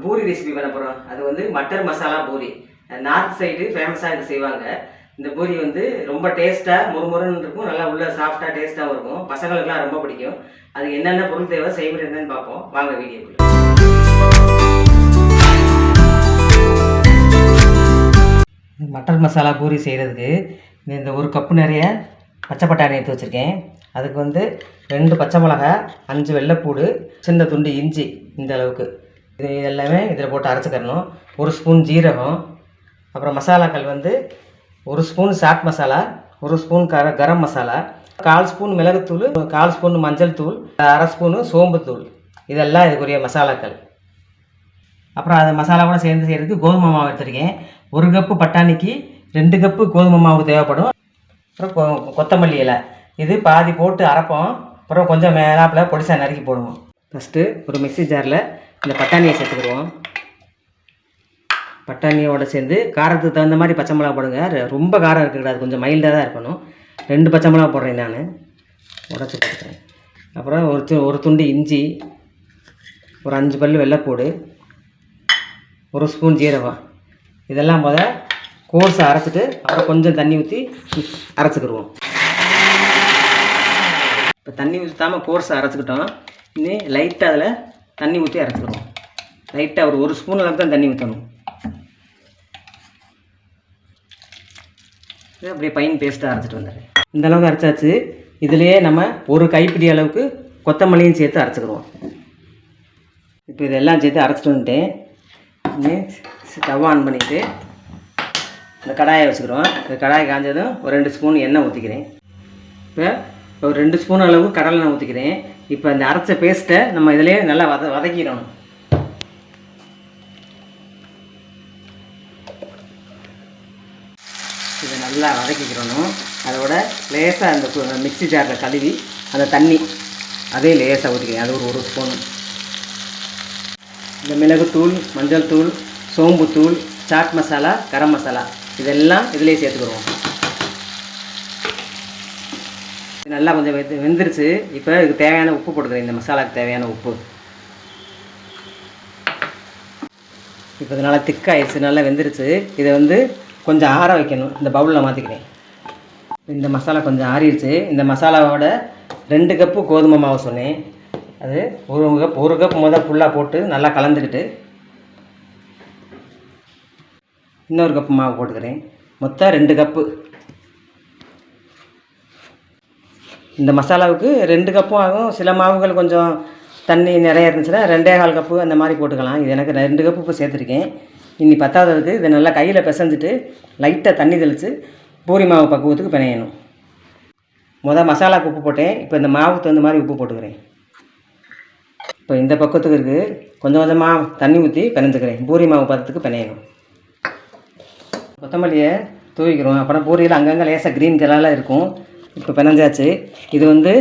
Puri recipe பண்ண போகிறோம். அது வந்து மட்டர் மசாலா பூரி. நார்த் சைடு ஃபேமஸாக இது செய்வாங்க. இந்த பூரி வந்து ரொம்ப டேஸ்ட்டாக முறுமுறுன்னு இருக்கும், நல்லா உள்ள சாஃப்டாக டேஸ்ட்டாகவும் இருக்கும். பசங்களுக்குலாம் ரொம்ப பிடிக்கும். அதுக்கு என்னென்ன பொருள் தேவை, செய்முறை என்னன்னு பார்ப்போம். வாங்க வீடியோக்குள்ள. மட்டர் மசாலா பூரி செய்கிறதுக்கு இந்த ஒரு கப்பு நிறைய பச்சை பட்டாணி எடுத்து வச்சுருக்கேன். அதுக்கு வந்து 2 பச்சை மிளகா, 5 வெள்ளைப்பூடு, சின்ன துண்டு இஞ்சி இந்த அளவுக்கு. இது எல்லாமே இதில் போட்டு அரைச்சிக்கிறணும். 1 ஸ்பூன் ஜீரகம், அப்புறம் மசாலாக்கள் வந்து 1 spoon chat masala, 1 spoon garam masala, 1/4 spoon மிளகுத்தூள், 1/4 ஸ்பூன் மஞ்சள் தூள், 1/2 ஸ்பூனு சோம்புத்தூள். இதெல்லாம் இதுக்குரிய மசாலாக்கள். அப்புறம் அது மசாலாவோட சேர்ந்து செய்கிறதுக்கு கோதுமை மாவு எடுத்துருக்கேன். 1 கப்பு பட்டாணிக்கு 2 கப்பு கோதுமை மாவு தேவைப்படும். அப்புறம் கொத்தமல்லி இலை, இது பாதி போட்டு அரைப்போம். அப்புறம் கொஞ்சம் மேலாப்பில் பொடிசாக நறுக்கி போடுவோம். ஃபஸ்ட்டு ஒரு மிக்ஸி ஜாரில் இந்த பட்டாணியை சேர்த்துக்கிடுவோம். பட்டாணியோடு சேர்ந்து காரத்துக்கு தகுந்த மாதிரி பச்சை மிளகா போடுங்க. ரொம்ப காரம் இருக்கக்கூடாது, கொஞ்சம் மைல்டாக தான் இருக்கணும். 2 பச்சை மிளகா போடுறேன் நான், உடச்சி போட்டுக்கிறேன். அப்புறம் ஒரு துண்டு இஞ்சி, ஒரு 5 பல் வெள்ளைப்பூடு, 1 ஸ்பூன் ஜீரகம். இதெல்லாம் கோர்ஸை அரைச்சிட்டு அப்புறம் கொஞ்சம் தண்ணி ஊற்றி அரைச்சிக்கிடுவோம். இப்போ தண்ணி ஊற்றாமல் கோர்ஸை அரைச்சிக்கிட்டோம். இன்னும் லைட்டாக அதில் தண்ணி ஊற்றி அரைச்சிக்கிடுவோம். லைட்டாக ஒரு ஸ்பூன் அளவுக்கு தான் தண்ணி ஊற்றணும். அப்படியே பைன் பேஸ்ட்டாக அரைச்சிட்டு வந்துடுறேன். இந்த அளவுக்கு அரைச்சாச்சு. இதுலேயே நம்ம ஒரு கைப்பிடி அளவுக்கு கொத்தமல்லியும் சேர்த்து அரைச்சிக்கிடுவோம். இப்போ இதெல்லாம் சேர்த்து அரைச்சிட்டு வந்துட்டேன். ஸ்டவ் ஆன் பண்ணிவிட்டு இந்த கடாயை வச்சுக்கிறோம். இந்த கடாயை காஞ்சதும் ஒரு 2 ஸ்பூன் எண்ணெய் ஊற்றிக்கிறேன். இப்போ ஒரு 2 ஸ்பூன் அளவு கடலை எண்ணெய் ஊற்றிக்கிறேன். இப்போ இந்த அரைச்ச பேஸ்ட்டை நம்ம இதிலே நல்லா வதக்கிடணும். இதை நல்லா வதக்கிக்கிறணும். அதோட லேசாக அந்த மிக்ஸி ஜாரில் கழுவி அந்த தண்ணி அதே லேசாக ஊற்றிக்கிறேன். அது ஒரு ஸ்பூன். இந்த மிளகுத்தூள், மஞ்சள் தூள், சோம்புத்தூள், சாட் மசாலா, கரம் மசாலா இதெல்லாம் இதிலே சேர்த்துக்கிடுவோம். நல்லா கொஞ்சம் வெந்துருச்சு. இப்போ இதுக்கு தேவையான உப்பு போட்டுக்கிறேன். இந்த மசாலாவுக்கு தேவையான உப்பு. இப்போ இது நல்லா திக்காகிடுச்சு, நல்லா வெந்துருச்சு. இதை வந்து கொஞ்சம் ஆற வைக்கணும். இந்த பவுலில் மாற்றிக்கிறேன். இந்த மசாலா கொஞ்சம் ஆறிடுச்சு. இந்த மசாலாவோட 2 கப்பு கோதுமை மாவு சொன்னேன். அது ஒரு கப் ஃபுல்லாக போட்டு நல்லா கலந்துக்கிட்டு இன்னொரு கப்பு மாவு போட்டுக்கிறேன். மொத்தம் 2 கப்பு. இந்த மசாலாவுக்கு 2 கப்பும் ஆகும். சில மாவுகள் கொஞ்சம் தண்ணி நிறைய இருந்துச்சுன்னா 2.25 கப்பு அந்த மாதிரி போட்டுக்கலாம். இது எனக்கு 2 கப்பு இப்போ சேர்த்துருக்கேன். இனி பத்தாததுக்கு இதை நல்லா கையில் பிசைஞ்சிட்டு லைட்டாக தண்ணி தெளித்து பூரி மாவு பக்குவத்துக்கு பிணையணும். மசாலாவுக்கு உப்பு போட்டேன். இப்போ இந்த மாவுக்கு தகுந்த மாதிரி உப்பு போட்டுக்கிறேன். இப்போ இந்த பக்கத்துக்கு இருக்குது. கொஞ்சம் கொஞ்சமாக தண்ணி ஊற்றி பிணைஞ்சுக்கிறேன். பூரி மாவு பதத்துக்கு பிணையணும். கொத்தமல்லியை தூவிக்கிறோம். அப்புறம் பூரியில் அங்கங்கே லேசாக க்ரீன் கலரில் இருக்கும். இப்போ பிணைஞ்சாச்சு. இது வந்து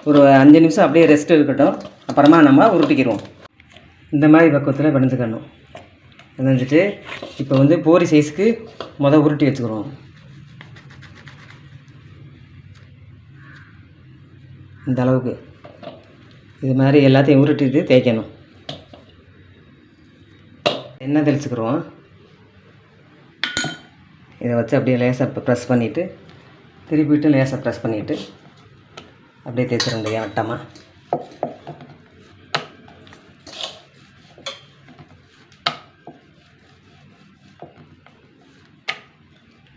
ஒரு 5 நிமிஷம் அப்படியே ரெஸ்ட் இருக்கட்டும். அப்புறமா நம்ம உருட்டிக்கிறோம். இந்த மாதிரி பக்குவத்தில் பிணைஞ்சுக்கணும். பிணைஞ்சிட்டு இப்போ வந்து பூரி சைஸுக்கு உருட்டி வச்சுக்கிறோம். இந்த அளவுக்கு இது மாதிரி எல்லாத்தையும் உருட்டிட்டு தேய்க்கணும். எண்ணெய் தெளிச்சுக்கிறோம். இதை வச்சு அப்படியே லேசாக ப்ரெஸ் பண்ணிவிட்டு திருப்பிட்டு லேசாக ப்ரெஸ் பண்ணிவிட்டு அப்படியே தேய்ச்சிட முடியும் வட்டமாக.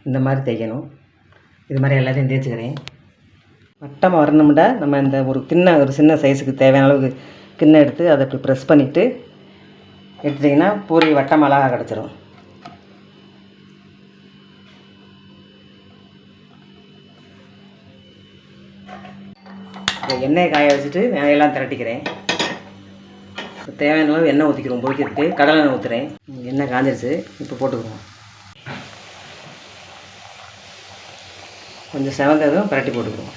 இந்த மாதிரி தேய்க்கணும். இது மாதிரி எல்லாத்தையும் தேய்ச்சிக்கிறேன். வட்டமாக வரணும்னா நம்ம இந்த ஒரு சின்ன சைஸுக்கு தேவையான அளவுக்கு கிண்ணம் எடுத்து அதை இப்படி ப்ரெஸ் பண்ணிவிட்டு எடுத்துட்டிங்கன்னா பூரி வட்டம் அழகாக கிடச்சிரும். எண்ணெயை காய வச்சுட்டு எல்லாம் திரட்டிக்கிறேன். தேவையான அளவு எண்ணெய் ஊற்றிக்கிறோம். பொரிக்கிறதுக்கு கடலை எண்ணெய் ஊற்றுறேன். எண்ணெய் காஞ்சிருச்சு. இப்போ போட்டுக்கிறோம். கொஞ்சம் செவந்ததும் பரட்டி போட்டுக்கிறோம்.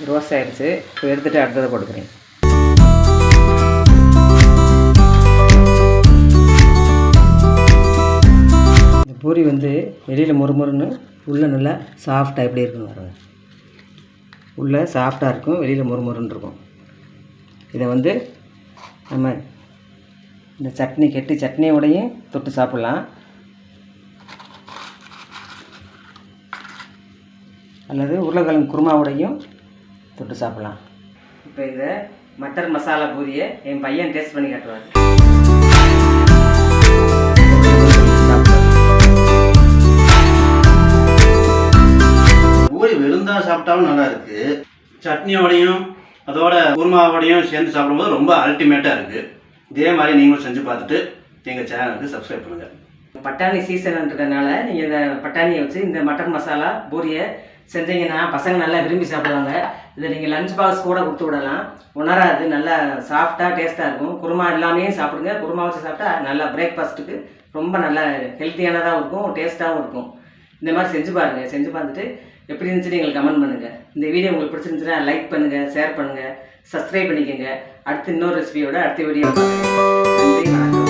ரோஸ் ஆகிடுச்சு. இப்போ எடுத்துகிட்டு அடுத்ததை போட்டுக்கிறேன். இந்த பூரி வந்து வெளியில் முறுமுறுன்னு உள்ளே நல்லா சாஃப்டாக எப்படி இருக்குன்னு பாருங்கள். உள்ளே சாஃப்டாக இருக்கும், வெளியில் முறுமுறுன்னு இருக்கும். இதை வந்து நம்ம இந்த சட்னி கெட்டி சட்னியோடையும் தொட்டு சாப்பிட்லாம், அல்லது உருளைக்கிழங்கு குருமாவோடையும் தொட்டு சாப்பிட்லாம். இப்போ இந்த மட்டர் மசாலா பூரியை என் பையன் டேஸ்ட் பண்ணி காட்டுவார். பூரி வெறுந்தா சாப்பிட்டாலும் நல்லா இருக்கு, சட்னியோடையும் அதோட குருமாவோடையும் சேர்ந்து சாப்பிடும்போது ரொம்ப அல்டிமேட்டாக இருக்குது. இதே மாதிரி நீங்களும் செஞ்சு பார்த்துட்டு எங்கள் சேனலுக்கு சப்ஸ்கிரைப் பண்ணுங்கள். பட்டாணி சீசன் இருக்கிறதுனால நீங்கள் இந்த பட்டாணியை வச்சு இந்த மட்டன் மசாலா பூரியை செஞ்சீங்கன்னா பசங்க நல்லா விரும்பி சாப்பிடுவாங்க. இதை நீங்கள் லஞ்ச் பாக்ஸ் கூட கொடுத்து விடலாம், உணராது, நல்லா சாஃப்டாக டேஸ்ட்டாக இருக்கும். குருமா எல்லாமே சாப்பிடுங்க, குருமா வச்சு சாப்பிட்டா நல்லா பிரேக்ஃபாஸ்ட்டுக்கு ரொம்ப நல்லா ஹெல்த்தியானதாகவும் இருக்கும், டேஸ்ட்டாகவும் இருக்கும். இந்த மாதிரி செஞ்சு பாருங்கள். செஞ்சு பார்த்துட்டு எப்படி இருந்துச்சுன்னு எங்களுக்கு கமெண்ட் பண்ணுங்கள். இந்த வீடியோ உங்களுக்கு பிடிச்சிருந்துச்சுன்னா லைக் பண்ணுங்கள், ஷேர் பண்ணுங்கள், சப்ஸ்கிரைப் பண்ணிக்கோங்க. அடுத்து இன்னொரு ரெசிபியோட அடுத்த வீடியோ பார்க்குறேன். நன்றி, வணக்கம்.